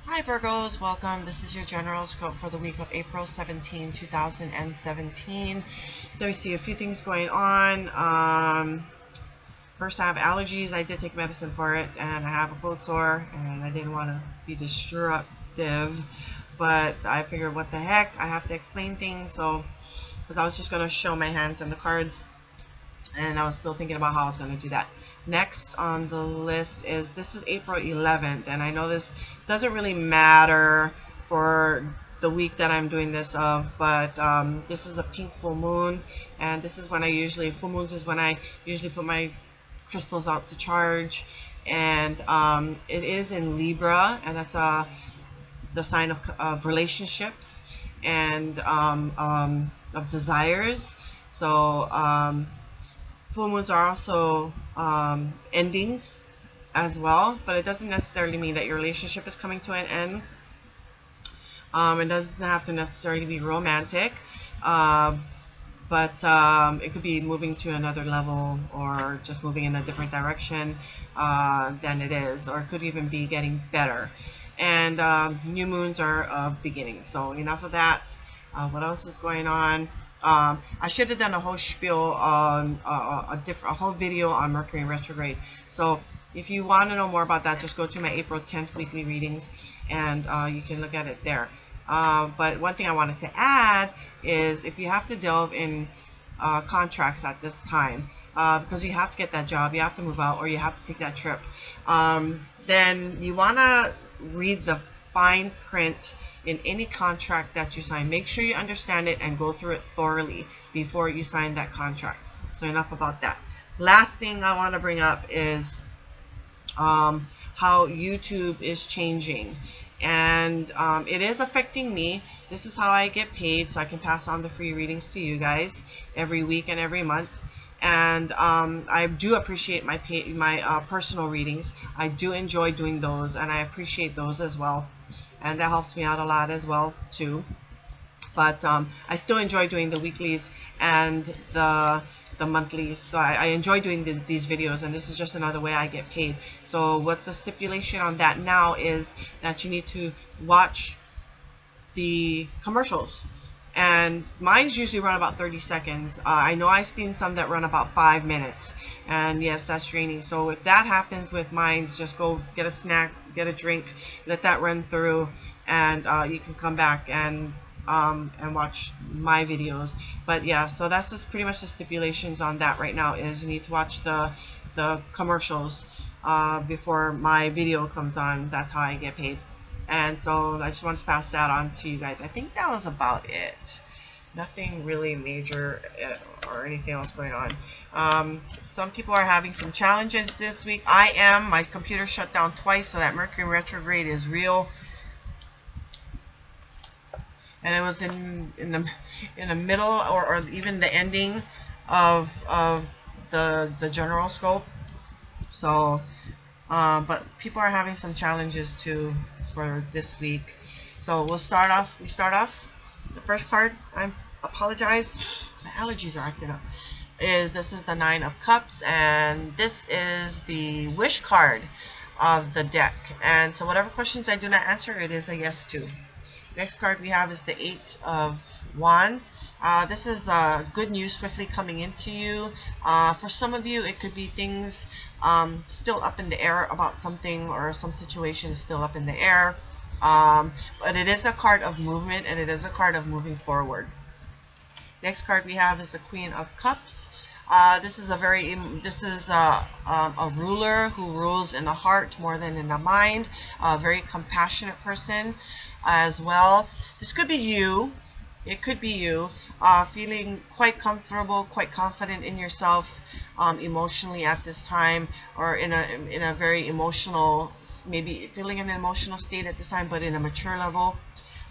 Hi Virgos, welcome. This is your general scope for the week of April 17, 2017. So we see a few things going on. First, I have allergies. I did take medicine for it, and I have a cold sore, and I didn't want to be destructive, but I figured, what the heck, I have to explain things. So, because I was just going to show my hands and the cards, and I was still thinking about how I was going to do that. Next on the list is, this is April 11th, and I know this doesn't really matter for the week that I'm doing this of, but this is a pink full moon, and this is when full moons is when I usually put my crystals out to charge, and it is in Libra, and that's the sign of relationships and of desires. So full moons are also endings as well, but it doesn't necessarily mean that your relationship is coming to an end. It doesn't have to necessarily be romantic, but it could be moving to another level or just moving in a different direction than it is, or it could even be getting better. And new moons are beginnings. So enough of that. What else is going on? I should have done a whole spiel on a whole video on Mercury retrograde. So if you want to know more about that, just go to my April 10th weekly readings, and you can look at it there. But one thing I wanted to add is, if you have to delve in contracts at this time, because you have to get that job, you have to move out, or you have to take that trip, then you want to read the fine print in any contract that you sign. Make sure you understand it and go through it thoroughly before you sign that contract. So enough about that. Last thing I want to bring up is how YouTube is changing, and it is affecting me. This is how I get paid, so I can pass on the free readings to you guys every week and every month. And I do appreciate my personal readings. I do enjoy doing those, and I appreciate those as well, and that helps me out a lot as well too. But I still enjoy doing the weeklies and the monthlies. So I enjoy doing these videos, and this is just another way I get paid. So what's the stipulation on that now is that you need to watch the commercials, and mine's usually run about 30 seconds. I know I've seen some that run about 5 minutes, and yes, that's draining. So if that happens with mine's, just go get a snack, get a drink, let that run through, and you can come back and watch my videos. But yeah, so that's just pretty much the stipulations on that right now, is you need to watch the commercials before my video comes on. That's how I get paid. And so I just want to pass that on to you guys. I think that was about it. Nothing really major or anything else going on. Some people are having some challenges this week. I am. My computer shut down twice, so that Mercury retrograde is real. And it was in the middle, or even the ending of the general scope. So but people are having some challenges too for this week. So we start off the first card, I apologize, my allergies are acting up, this is the 9 of Cups, and this is the wish card of the deck. And so whatever questions I do not answer, it is a yes to. Next card we have is the 8 of Wands. This is good news swiftly coming into you. For some of you, it could be things still up in the air about something, or some situation is still up in the air. But it is a card of movement, and it is a card of moving forward. Next card we have is the Queen of Cups. This is a ruler who rules in the heart more than in the mind. A very compassionate person as well. This could be you. It could be you, feeling quite comfortable, quite confident in yourself emotionally at this time, or in a very emotional, maybe feeling in an emotional state at this time, but in a mature level.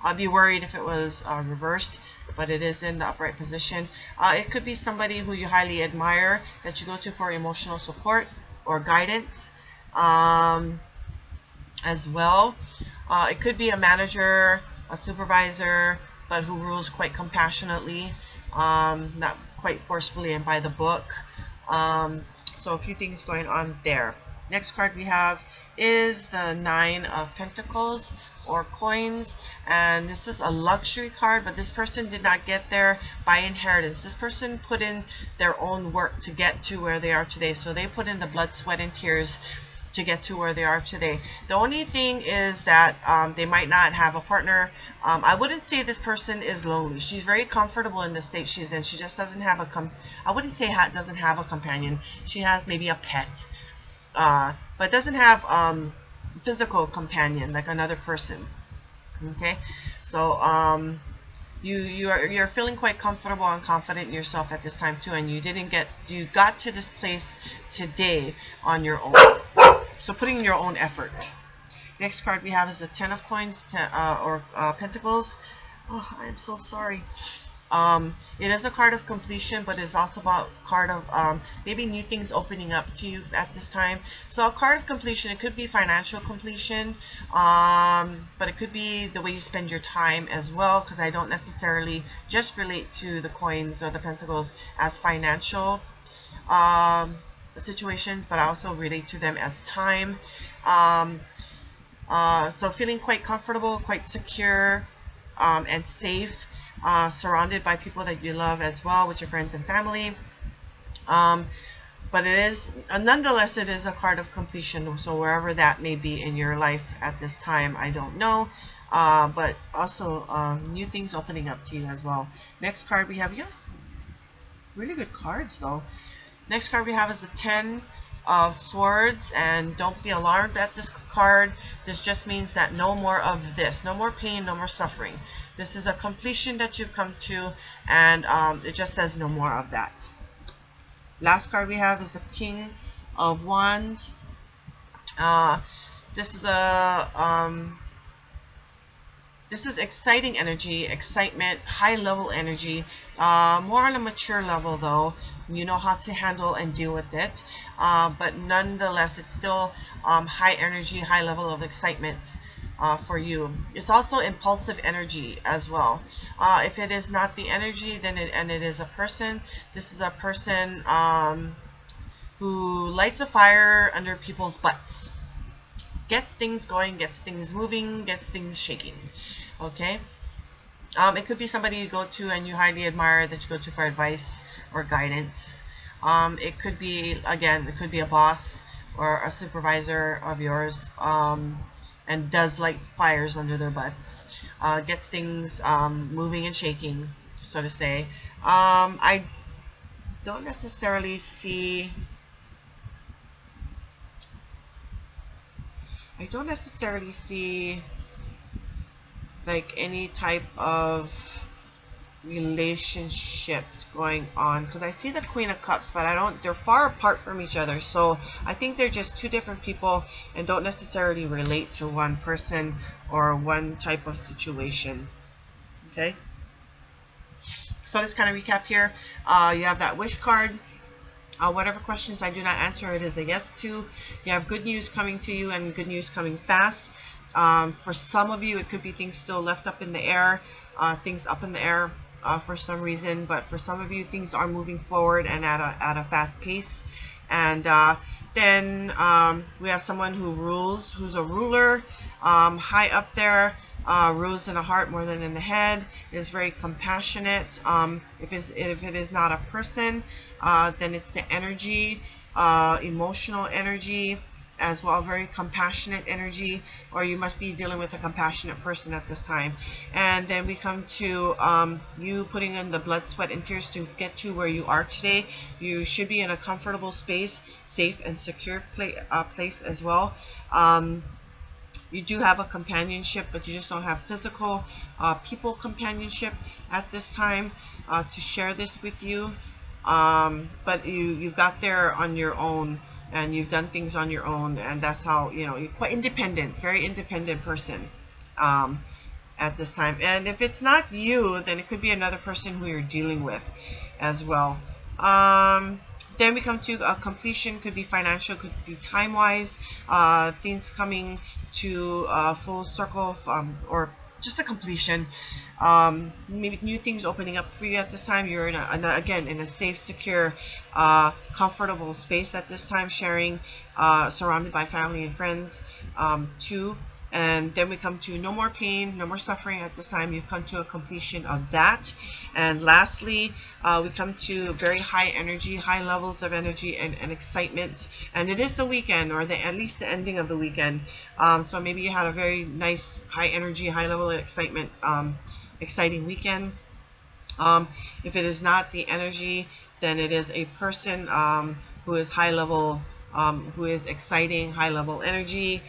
I'd be worried if it was reversed, but it is in the upright position. It could be somebody who you highly admire that you go to for emotional support or guidance as well. It could be a manager, a supervisor, but who rules quite compassionately, not quite forcefully and by the book. So a few things going on there. Next card we have is the 9 of Pentacles. or coins. And this is a luxury card, but this person did not get there by inheritance. This person put in their own work to get to where they are today. So they put in the blood, sweat, and tears to get to where they are today. The only thing is that they might not have a partner. I wouldn't say this person is lonely. She's very comfortable in the state she's in. She just doesn't have I wouldn't say doesn't have a companion. She has maybe a pet, but doesn't have physical companion like another person. Okay, so you're feeling quite comfortable and confident in yourself at this time too, and you got to this place today on your own. So putting in your own effort. Next card we have is the Ten of Coins, Pentacles. Oh, I'm so sorry. It is a card of completion, but it's also about card of maybe new things opening up to you at this time. So a card of completion, it could be financial completion, but it could be the way you spend your time as well, because I don't necessarily just relate to the coins or the pentacles as financial situations, but I also relate to them as time. So feeling quite comfortable, quite secure, and safe, surrounded by people that you love as well, with your friends and family. But it is, nonetheless, it is a card of completion. So wherever that may be in your life at this time, I don't know. But also new things opening up to you as well. Next card we have, really good cards though. Next card we have is the Ten of Swords, and don't be alarmed at this card. This just means that no more of this, no more pain, no more suffering. This is a completion that you've come to, and it just says no more of that. Last card we have is the King of Wands. This is exciting energy, excitement, high level energy, more on a mature level though. You know how to handle and deal with it, but nonetheless it's still high energy, high level of excitement for you. It's also impulsive energy as well. If it is not the energy, then it is a person. This is a person who lights a fire under people's butts. Gets things going, gets things moving, gets things shaking. Okay? It could be somebody you go to and you highly admire, that you go to for advice or guidance. It could be, again, it could be a boss or a supervisor of yours, and does light fires under their butts. Gets things moving and shaking, so to say. I don't necessarily see like any type of relationships going on, because I see the Queen of Cups, but they're far apart from each other. So I think they're just two different people and don't necessarily relate to one person or one type of situation. Okay, so let's kind of recap here. You have that wish card. Whatever questions I do not answer, it is a yes to. You have good news coming to you, and good news coming fast. For some of you, it could be things still left up in the air, things up in the air for some reason. But for some of you, things are moving forward and at a fast pace. And then we have someone who rules, who's a ruler, high up there. Rules in the heart more than in the head, is very compassionate. If it is not a person, then it's the energy, emotional energy as well, very compassionate energy, or you must be dealing with a compassionate person at this time. And then we come to you putting in the blood, sweat, and tears to get to where you are today. You should be in a comfortable space, safe and secure place as well. You do have a companionship, but you just don't have physical people companionship at this time to share this with you. But you got there on your own, and you've done things on your own, and that's how, you're quite independent, very independent person at this time. And if it's not you, then it could be another person who you're dealing with as well. Then we come to a completion. Could be financial, could be time-wise, things coming to full circle, or just a completion. Maybe new things opening up for you at this time. You're again in a safe, secure, comfortable space at this time, sharing, surrounded by family and friends too. And then we come to no more pain, no more suffering at this time. You've come to a completion of that. And lastly, we come to very high energy, high levels of energy and excitement. And it is the weekend, or at least the ending of the weekend. So maybe you had a very nice, high energy, high level of excitement, exciting weekend. If it is not the energy, then it is a person who is high level, who is exciting, high level energy,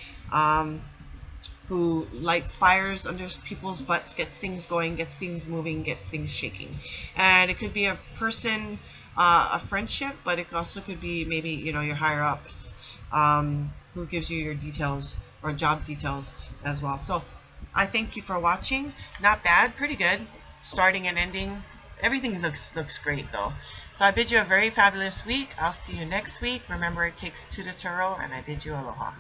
who lights fires under people's butts, gets things going, gets things moving, gets things shaking. And it could be a person, a friendship, but it also could be maybe, your higher ups, who gives you your details or job details as well. So I thank you for watching. Not bad, pretty good. Starting and ending. Everything looks great though. So I bid you a very fabulous week. I'll see you next week. Remember, it takes two to tarot, and I bid you aloha.